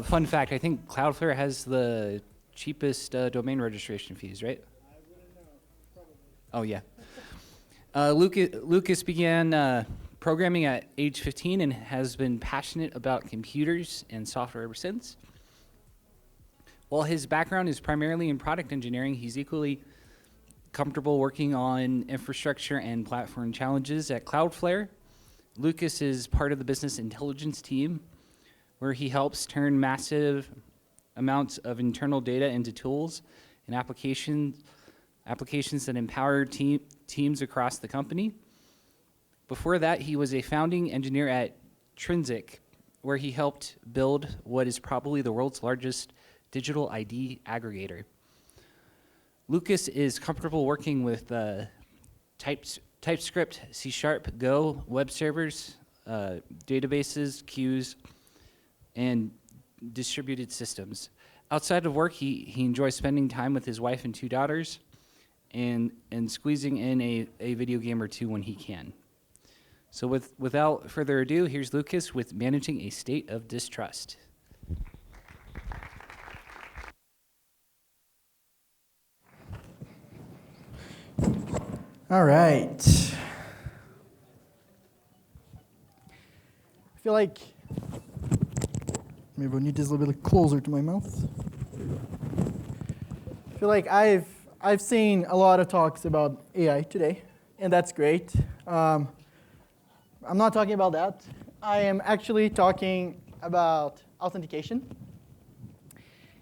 Fun fact, I think Cloudflare has the cheapest domain registration fees, right? I wouldn't know, probably. Oh, yeah. Lucas began programming at age 15 and has been passionate about computers and software ever since. While his background is primarily in product engineering, he's equally comfortable working on infrastructure and platform challenges at Cloudflare. Lucas is part of the business intelligence team, where he helps turn massive amounts of internal data into tools and applications that empower teams across the company. Before that, he was a founding engineer at Trinsic, where he helped build what is probably the world's largest digital ID aggregator. Lucas is comfortable working with TypeScript, C#, Go, web servers, databases, queues, and distributed systems. Outside of work, he enjoys spending time with his wife and 2 daughters and squeezing in a video game or 2 when he can. So without further ado, here's Lucas with Managing a State of Distrust. All right. I feel like maybe I need this a little bit closer to my mouth. I feel like I've seen a lot of talks about AI today, and that's great. I'm not talking about that. I am actually talking about authentication.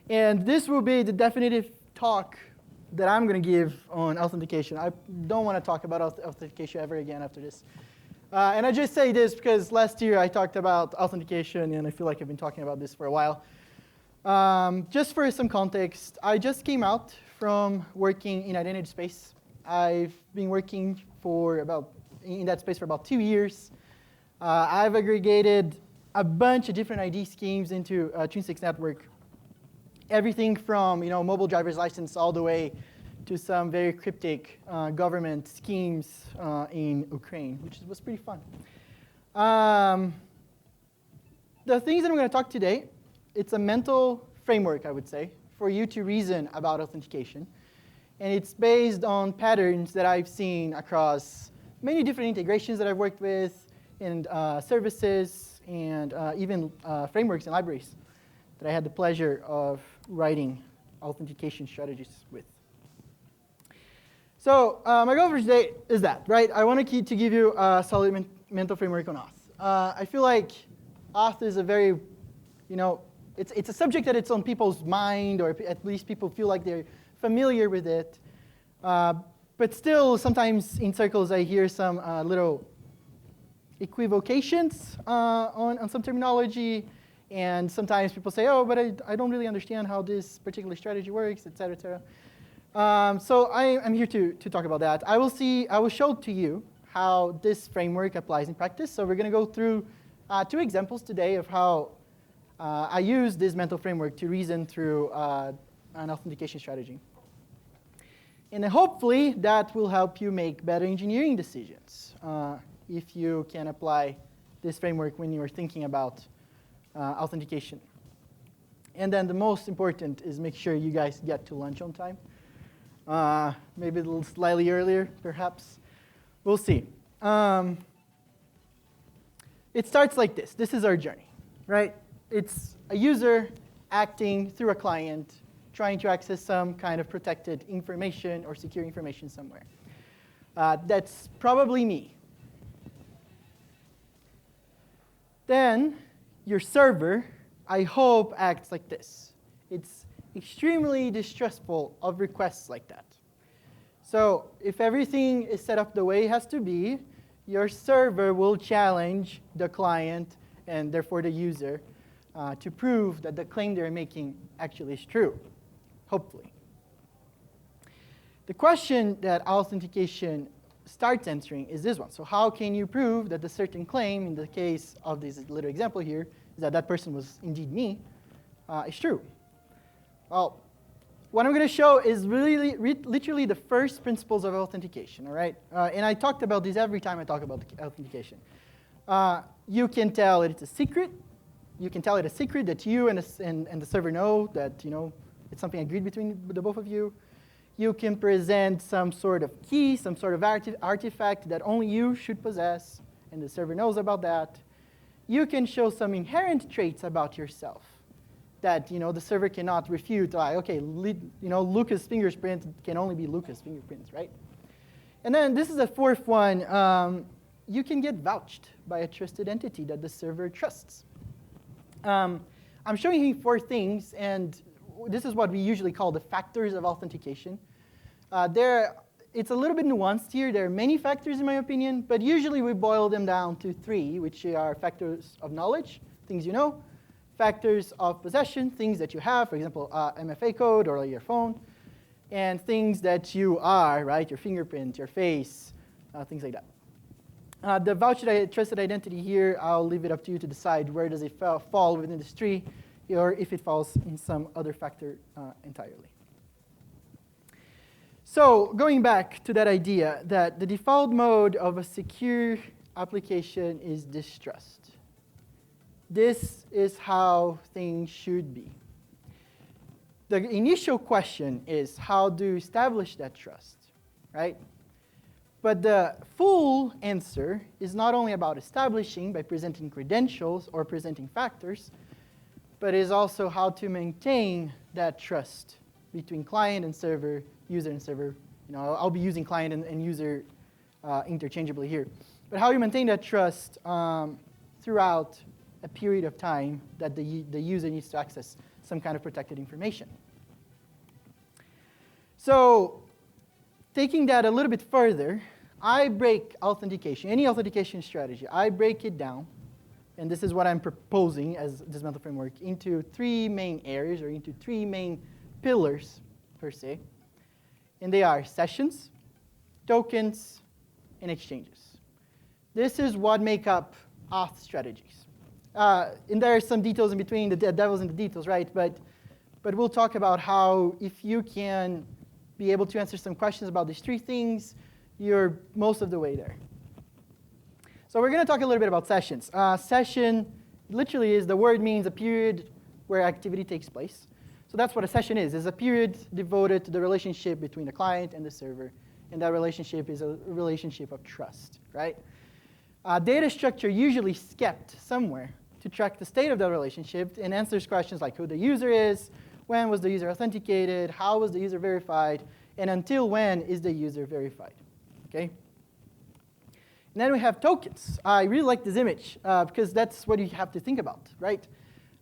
And this will be the definitive talk that I'm going to give on authentication. I don't want to talk about authentication ever again after this. And I just say this because last year I talked about authentication, and I feel like I've been talking about this for a while. Just for some context, I just came out from working in identity space. I've been working in that space for about 2 years. I've aggregated a bunch of different ID schemes into Trinsic network. Everything from mobile driver's license all the way to some very cryptic government schemes in Ukraine, which was pretty fun. The things that I'm going to talk today, it's a mental framework, I would say, for you to reason about authentication. And it's based on patterns that I've seen across many different integrations that I've worked with, and services, and even frameworks and libraries that I had the pleasure of writing authentication strategies with. So my goal for today is that, right? I want to give you a solid mental framework on auth. I feel like auth is a very, it's a subject that it's on people's mind, or at least people feel like they're familiar with it. But still, sometimes in circles, I hear some little equivocations on some terminology. And sometimes people say, oh, but I don't really understand how this particular strategy works, et cetera, et cetera. So I'm here to talk about that. I will show to you how this framework applies in practice. So we're going to go through 2 examples today of how I use this mental framework to reason through an authentication strategy. And then hopefully that will help you make better engineering decisions if you can apply this framework when you are thinking about authentication. And then the most important is make sure you guys get to lunch on time. Maybe a little slightly earlier, perhaps. We'll see. It starts like this. This is our journey, right? It's a user acting through a client, trying to access some kind of protected information or secure information somewhere. That's probably me. Then your server, I hope, acts like this. It's extremely distrustful of requests like that. So if everything is set up the way it has to be, your server will challenge the client, and therefore the user, to prove that the claim they're making actually is true, hopefully. The question that authentication starts answering is this one. So how can you prove that the certain claim, in the case of this little example here, is that person was indeed me, is true? Well, what I'm going to show is really, literally the first principles of authentication, all right? And I talked about this every time I talk about authentication. You can tell it's a secret, you can tell it a secret that you and the server know that it's something agreed between the both of you. You can present some sort of key, some sort of artifact that only you should possess, and the server knows about that. You can show some inherent traits about yourself that the server cannot refute. Like, okay, Lucas' fingerprint can only be Lucas' fingerprints, right? And then this is the fourth one. You can get vouched by a trusted entity that the server trusts. I'm showing you 4 things, and this is what we usually call the factors of authentication. It's a little bit nuanced here. There are many factors, in my opinion, but usually we boil them down to 3, which are factors of knowledge, things you know, factors of possession, things that you have, for example, MFA code or your phone, and things that you are, right, your fingerprint, your face, things like that. The vouched trusted identity here, I'll leave it up to you to decide where does it fall within this tree, or if it falls in some other factor entirely. So going back to that idea that the default mode of a secure application is distrust. This is how things should be. The initial question is how do you establish that trust, right? But the full answer is not only about establishing by presenting credentials or presenting factors, but is also how to maintain that trust between client and server, user and server. I'll be using client and user interchangeably here. But how you maintain that trust throughout a period of time that the user needs to access some kind of protected information. So taking that a little bit further, I break authentication, any authentication strategy, I break it down, and this is what I'm proposing as dismantle framework, into 3 main areas or into 3 main pillars, per se. And they are sessions, tokens, and exchanges. This is what make up auth strategies. And there are some details in between, the devil's in the details, right? But we'll talk about how if you can be able to answer some questions about these 3 things, you're most of the way there. So we're going to talk a little bit about sessions. Session literally is, the word means a period where activity takes place. So that's what a session is a period devoted to the relationship between the client and the server. And that relationship is a relationship of trust, right? Data structure usually is kept somewhere to track the state of that relationship and answers questions like who the user is, when was the user authenticated, how was the user verified, and until when is the user verified, okay? And then we have tokens. I really like this image because that's what you have to think about, right?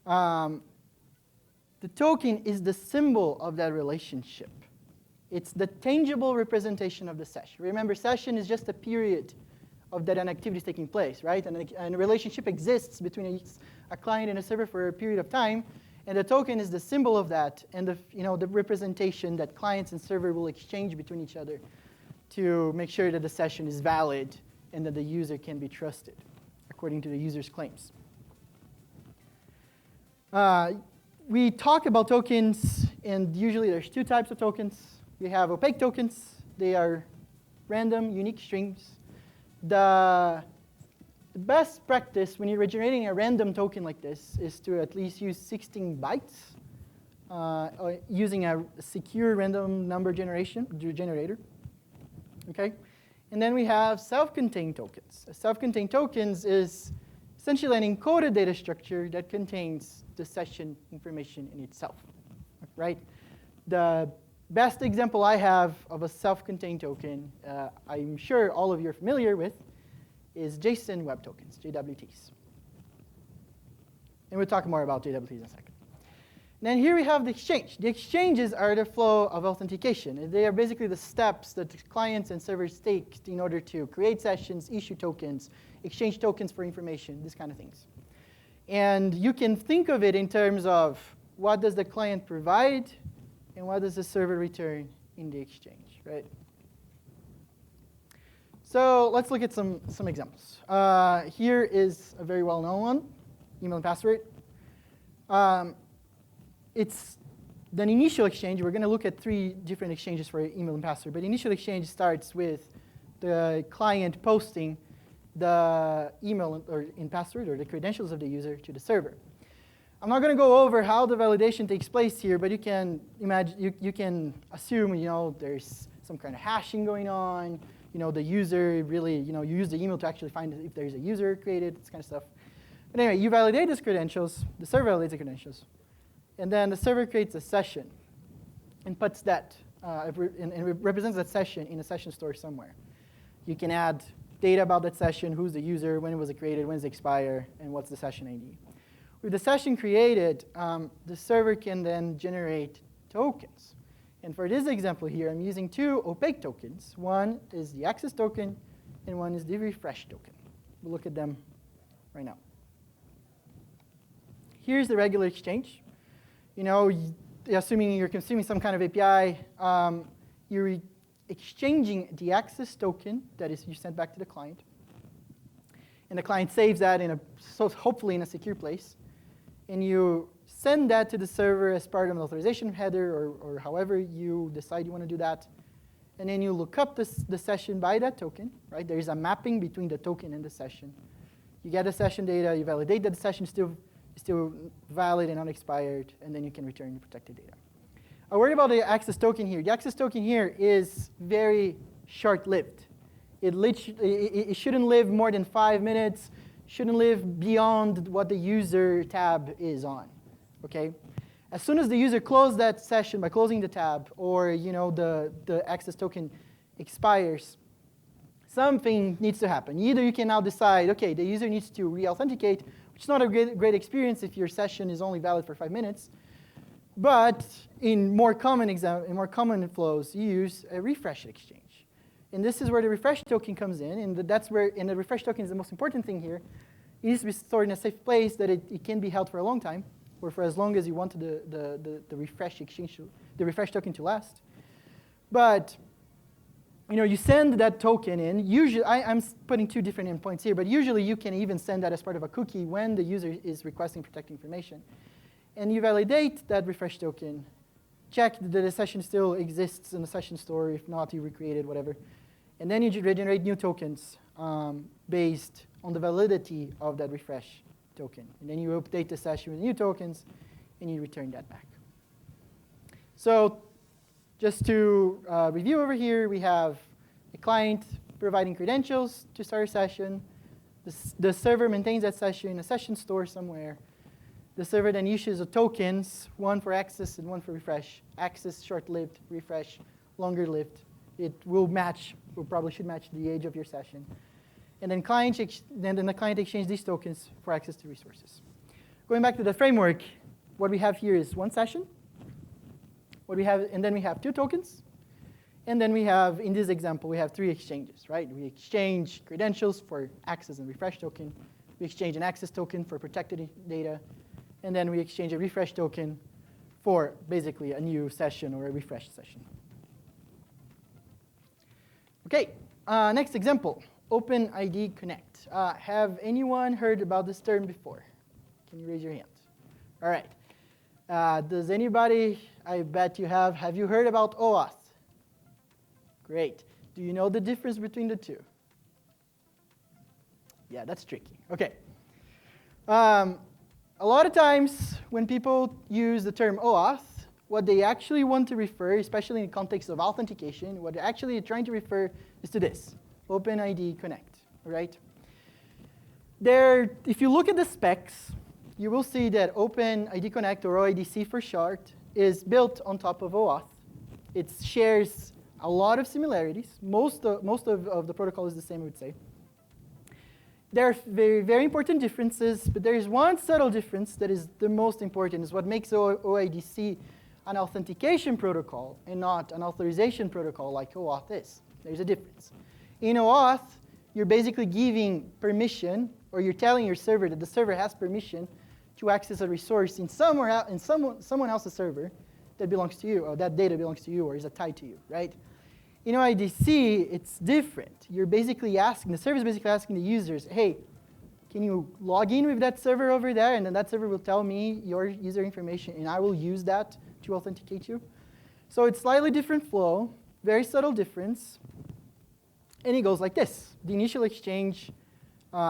The token is the symbol of that relationship. It's the tangible representation of the session. Remember, session is just a period of that an activity is taking place, right? And a relationship exists between a client and a server for a period of time, and the token is the symbol of that, and the representation that clients and server will exchange between each other to make sure that the session is valid and that the user can be trusted according to the user's claims. We talk about tokens, and usually there's 2 types of tokens. We have opaque tokens. They are random, unique strings. The best practice when you're generating a random token like this is to at least use 16 bytes using a secure random number generator. Okay? And then we have self-contained tokens. Self-contained tokens is essentially an encoded data structure that contains the session information in itself, right? The best example I have of a self-contained token, I'm sure all of you are familiar with, is JSON Web Tokens, JWTs. And we'll talk more about JWTs in a second. And then here we have the exchange. The exchanges are the flow of authentication. They are basically the steps that the clients and servers take in order to create sessions, issue tokens, exchange tokens for information, these kind of things. And you can think of it in terms of what does the client provide and what does the server return in the exchange, right? So let's look at some examples. Here is a very well-known one, email and password. It's the initial exchange. We're going to look at 3 different exchanges for email and password. But the initial exchange starts with the client posting the email or in password or the credentials of the user to the server. I'm not going to go over how the validation takes place here, but you can imagine, you can assume, there's some kind of hashing going on. The user really, you use the email to actually find if there's a user created, this kind of stuff. But anyway, you validate these credentials. The server validates the credentials. And then the server creates a session and puts that, and it represents that session in a session store somewhere. You can add data about that session, who's the user, when it was created, when does it expire, and what's the session ID. With the session created, the server can then generate tokens. And for this example here, I'm using two opaque tokens. One is the access token, and one is the refresh token. We'll look at them right now. Here's the regular exchange. Assuming you're consuming some kind of API, you're exchanging the access token that is you sent back to the client. And the client saves that hopefully in a secure place. And you send that to the server as part of an authorization header or however you decide you want to do that. And then you look up the session by that token, right? There is a mapping between the token and the session. You get the session data, you validate that the session is still valid and unexpired, and then you can return the protected data. A word about the access token here. The access token here is very short-lived. It shouldn't live more than 5 minutes. Shouldn't live beyond what the user tab is on. Okay? As soon as the user closes that session by closing the tab, or the access token expires, something needs to happen. Either you can now decide, okay, the user needs to re-authenticate, which is not a great experience if your session is only valid for 5 minutes. But in more common flows, you use a refresh exchange. And this is where the refresh token comes in, and the refresh token is the most important thing here. It needs to be stored in a safe place that it can be held for a long time, or for as long as you want the refresh exchange, the refresh token to last. But you send that token in. Usually, I'm putting two different endpoints here, but usually you can even send that as part of a cookie when the user is requesting protected information. And you validate that refresh token, check that the session still exists in the session store. If not, you recreate it, whatever. And then you generate new tokens based on the validity of that refresh token. And then you update the session with new tokens, and you return that back. So just to review over here, we have a client providing credentials to start a session. The server maintains that session in a session store somewhere. The server then issues the tokens, one for access and one for refresh. Access, short-lived. Refresh, longer-lived. It will probably should match the age of your session. And then the client exchanges these tokens for access to resources. Going back to the framework, what we have here is one session. And then we have two tokens. And then we have, in this example, we have 3 exchanges, right? We exchange credentials for access and refresh token. We exchange an access token for protected data. And then we exchange a refresh token for basically a new session or a refresh session. OK, next example, OpenID Connect. Have anyone heard about this term before? Can you raise your hand? All right. Does anybody, I bet you have you heard about OAuth? Great. Do you know the difference between the two? Yeah, that's tricky. OK. A lot of times when people use the term OAuth, what they actually want to refer, especially in the context of authentication, what they're actually trying to refer is to this, OpenID Connect, right? If you look at the specs, you will see that OpenID Connect, or OIDC for short, is built on top of OAuth. It shares a lot of similarities. Most of the protocol is the same, I would say. There are very, very important differences, but there is one subtle difference that is the most important. Is what makes OIDC an authentication protocol and not an authorization protocol like OAuth is. There's a difference. In OAuth, you're basically giving permission, or you're telling your server that the server has permission to access a resource in someone else's server that belongs to you, or that data belongs to you, or is tied to you, right? In OIDC, it's different. You're basically asking, the server is basically asking the users, hey, can you log in with that server over there? And then that server will tell me your user information, and I will use that to authenticate you. So it's slightly different flow, very subtle difference. And it goes like this. The initial exchange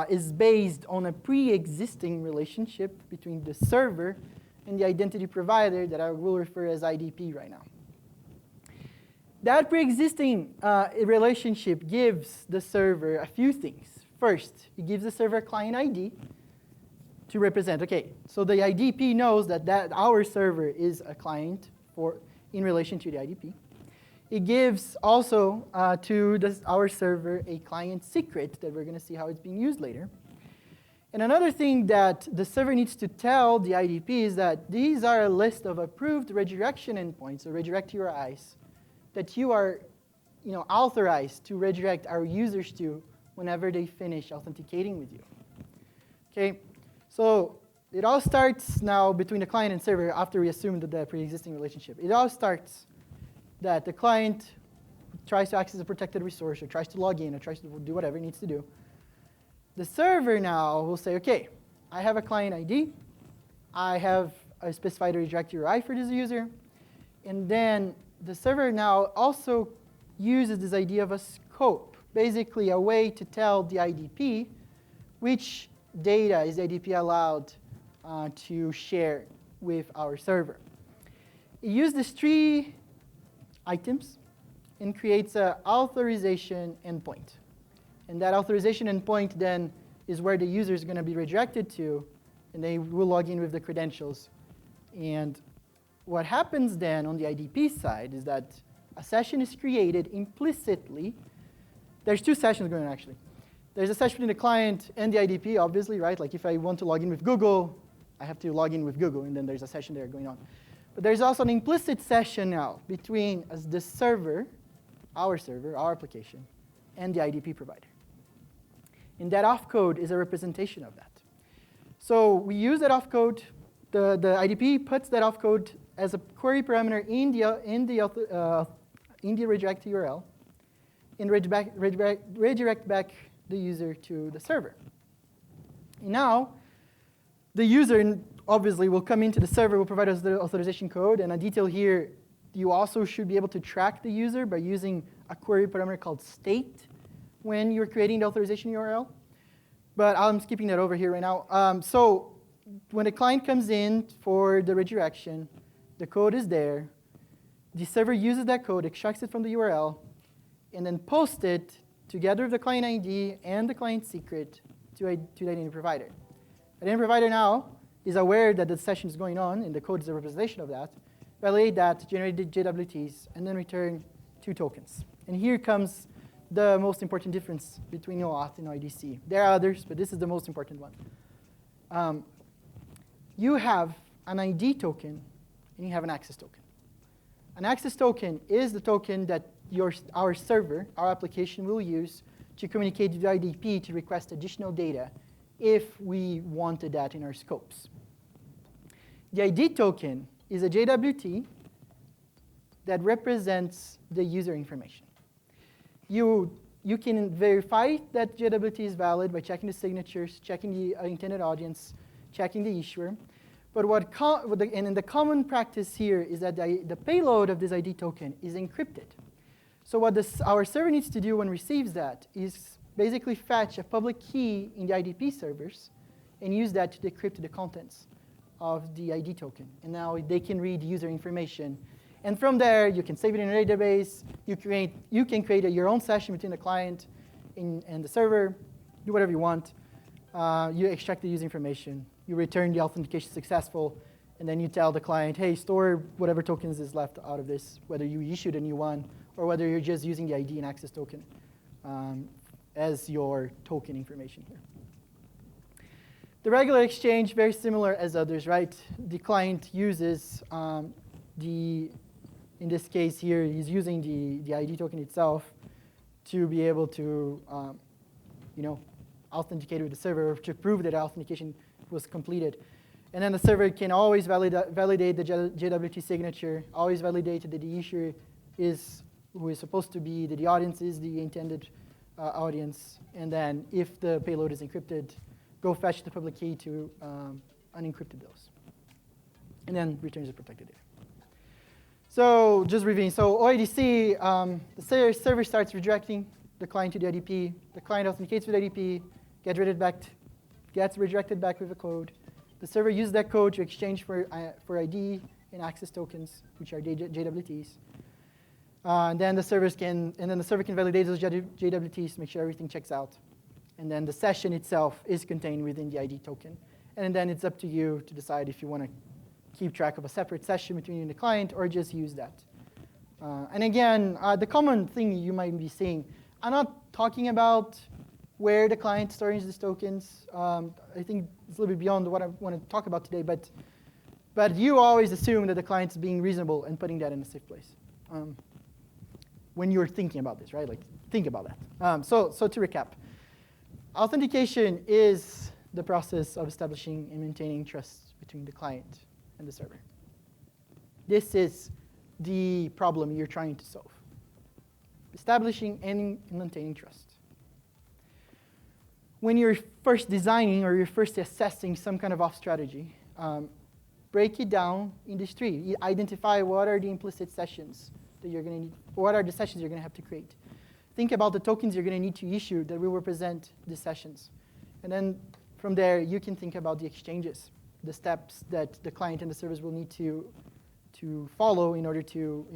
is based on a pre-existing relationship between the server and the identity provider that I will refer as IDP right now. That pre-existing relationship gives the server a few things. First, it gives the server a client ID to represent, OK, so the IDP knows that our server is a client in relation to the IDP. It gives also to our server a client secret that we're going to see how it's being used later. And another thing that the server needs to tell the IDP is that these are a list of approved redirection endpoints, or redirect URIs, that you are authorized to redirect our users to whenever they finish authenticating with you. OK, so it all starts now between the client and server after we assume the pre-existing relationship. It all starts that the client tries to access a protected resource, or tries to log in, or tries to do whatever it needs to do. The server now will say, OK, I have a client ID. I have a specified redirect URI for this user. And then the server now also uses this idea of a scope, basically a way to tell the IDP which data is the IDP allowed to share with our server. It uses these 3 items and creates an authorization endpoint. And that authorization endpoint then is where the user is going to be redirected to, and they will log in with the credentials. And what happens then on the IDP side is that a session is created implicitly. There's 2 sessions going on, actually. There's a session between the client and the IDP, obviously, right? Like if I want to log in with Google, I have to log in with Google, and then there's a session there going on. But there's also an implicit session now between the server, our application, and the IDP provider. And that opcode is a representation of that. So we use that opcode. The IDP puts that opcode as a query parameter in the redirect URL and redirect back the user to the server. And now, the user obviously will come into the server, will provide us the authorization code. And a detail here, you also should be able to track the user by using a query parameter called state when you're creating the authorization URL. But I'm skipping that over here right now. So when the client comes in for the redirection, the code is there. The server uses that code, extracts it from the URL, and then posts it together with the client ID and the client secret to the identity provider. The identity provider now is aware that the session is going on, and the code is a representation of that. Validate that, generate the JWTs, and then return 2 tokens. And here comes the most important difference between OAuth and IDC. There are others, but this is the most important one. You have an ID token, and you have an access token. An access token is the token that our server, our application, will use to communicate with the IDP to request additional data if we wanted that in our scopes. The ID token is a JWT that represents the user information. You can verify that JWT is valid by checking the signatures, checking the intended audience, checking the issuer. But in the common practice here is that the payload of this ID token is encrypted. So what our server needs to do when it receives that is basically fetch a public key in the IDP servers and use that to decrypt the contents of the ID token. And now they can read user information. And from there, you can save it in a database. You can create your own session between the client and the server. Do whatever you want. You extract the user information. You return the authentication successful. And then you tell the client, hey, store whatever tokens is left out of this, whether you issued a new one or whether you're just using the ID and access token as your token information here. The regular exchange, very similar as others, right? The client uses in this case here, he's using the ID token itself to be able to authenticate with the server to prove that authentication was completed. And then the server can always validate the JWT signature, always validate that the issuer is who is supposed to be, that the audience is the intended audience. And then if the payload is encrypted, go fetch the public key to unencrypted those. And then returns the protected data. So just reviewing, so OIDC, the server starts redirecting the client to the IDP. The client authenticates with IDP, gets redirected back with a code. The server uses that code to exchange for ID and access tokens, which are JWTs. And then the server can validate those JWTs to make sure everything checks out. And then the session itself is contained within the ID token. And then it's up to you to decide if you want to keep track of a separate session between you and the client or just use that. And again, the common thing you might be seeing, I'm not talking about where the client stores these tokens. I think it's a little bit beyond what I want to talk about today. But you always assume that the client's being reasonable and putting that in a safe place. When you're thinking about this, right? Like, think about that. So to recap, authentication is the process of establishing and maintaining trust between the client and the server. This is the problem you're trying to solve. Establishing and maintaining trust. When you're first designing or you're first assessing some kind of auth strategy, break it down in these three. Identify what are the implicit sessions that you're going to need. What are the sessions you're going to have to create? Think about the tokens you're going to need to issue that will represent the sessions. And then from there, you can think about the exchanges, the steps that the client and the service will need to follow in order to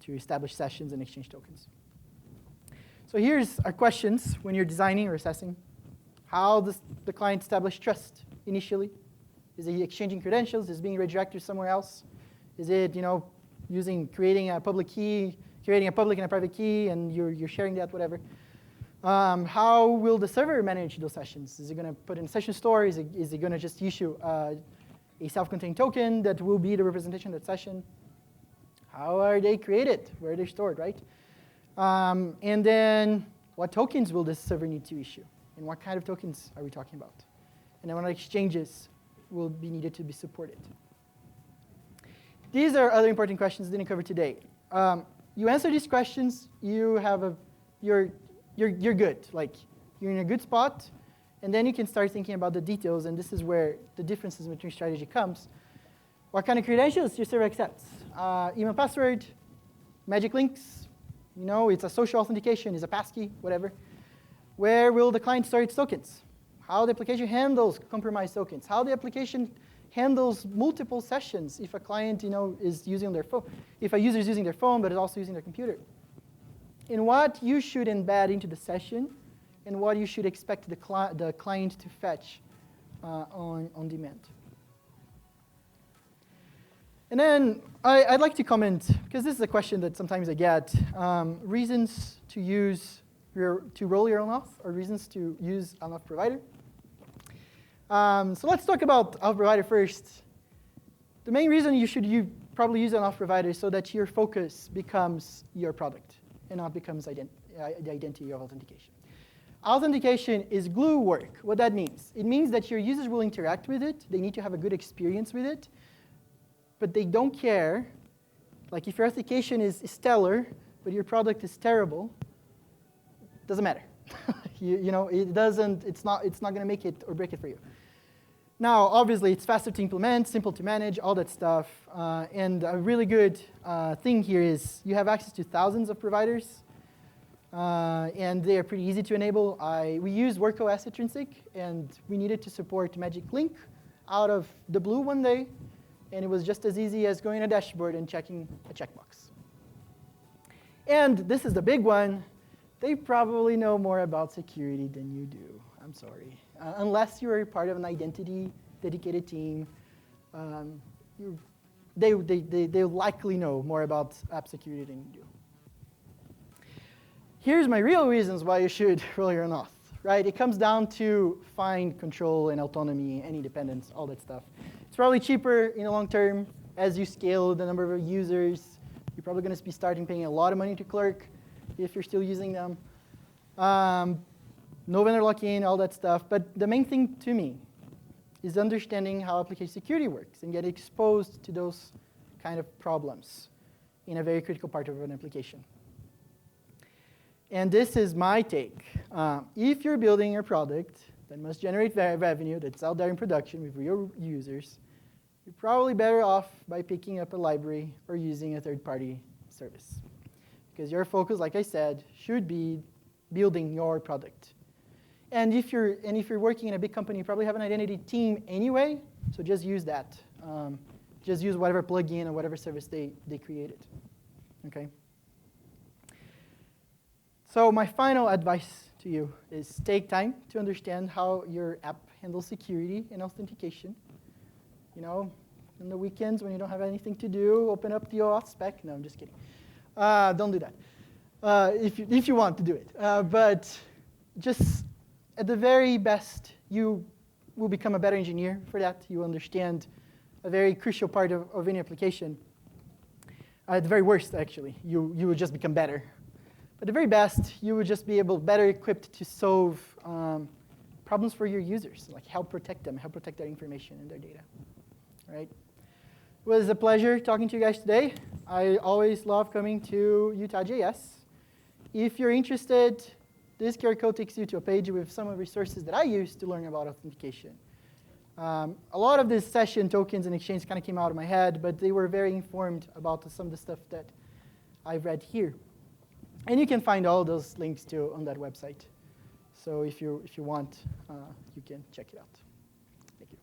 establish sessions and exchange tokens. So here's our questions when you're designing or assessing. How does the client establish trust initially? Is he exchanging credentials? Is it being redirected somewhere else? Is it creating a public key, creating a public and a private key, and you're sharing that, whatever? How will the server manage those sessions? Is it going to put in a session store? Is it going to just issue a self-contained token that will be the representation of that session? How are they created? Where are they stored, right? And then what tokens will this server need to issue? And what kind of tokens are we talking about? And then what exchanges will be needed to be supported? These are other important questions I didn't cover today. You answer these questions, you're good. Like, you're in a good spot. And then you can start thinking about the details. And this is where the differences between strategy comes. What kind of credentials your server accepts? Email password, magic links. It's a social authentication, it's a passkey, whatever. Where will the client store its tokens? How the application handles compromised tokens? How the application handles multiple sessions if a client is using their phone, if a user is using their phone but is also using their computer. And what you should embed into the session and what you should expect the client to fetch on demand. And then I'd like to comment, because this is a question that sometimes I get, reasons to roll your own auth or reasons to use an auth provider. So let's talk about auth provider first. The main reason you should probably use an auth provider is so that your focus becomes your product and not becomes the identity of authentication. Authentication is glue work. What that means? It means that your users will interact with it. They need to have a good experience with it. But they don't care. Like, if your authentication is stellar, but your product is terrible, it doesn't matter. It doesn't. It's not going to make it or break it for you. Now, obviously, it's faster to implement, simple to manage, all that stuff. And a really good thing here is you have access to thousands of providers, and they are pretty easy to enable. We used WorkOS Intrinsic, and we needed to support Magic Link out of the blue one day. And it was just as easy as going to a dashboard and checking a checkbox. And this is the big one. They probably know more about security than you do. I'm sorry. Unless you're part of an identity dedicated team, they likely know more about app security than you do. Here's my real reasons why you should roll your own auth. Right? It comes down to find control and autonomy and independence, all that stuff. It's probably cheaper in the long term as you scale the number of users. You're probably going to be starting paying a lot of money to Clerk if you're still using them. No vendor lock-in, all that stuff. But the main thing to me is understanding how application security works and get exposed to those kind of problems in a very critical part of an application. And this is my take. If you're building a product that must generate revenue that's out there in production with real users, you're probably better off by picking up a library or using a third-party service. Because your focus, like I said, should be building your product. And if you're working in a big company, you probably have an identity team anyway, so just use that. Just use whatever plugin or whatever service they created. Okay. So my final advice to you is take time to understand how your app handles security and authentication. You know, on the weekends when you don't have anything to do, open up the OAuth spec. No, I'm just kidding. Don't do that if you want to do it. But just at the very best, you will become a better engineer for that. You understand a very crucial part of any application. At the very worst, actually, you will just become better. But at the very best, you will just be better equipped to solve problems for your users, like help protect them, help protect their information and their data. Right? It was a pleasure talking to you guys today. I always love coming to Utah.js. If you're interested, this QR code takes you to a page with some of the resources that I use to learn about authentication. A lot of this session tokens and exchange kind of came out of my head, but they were very informed about some of the stuff that I've read here. And you can find all those links too on that website. So if you want, you can check it out. Thank you.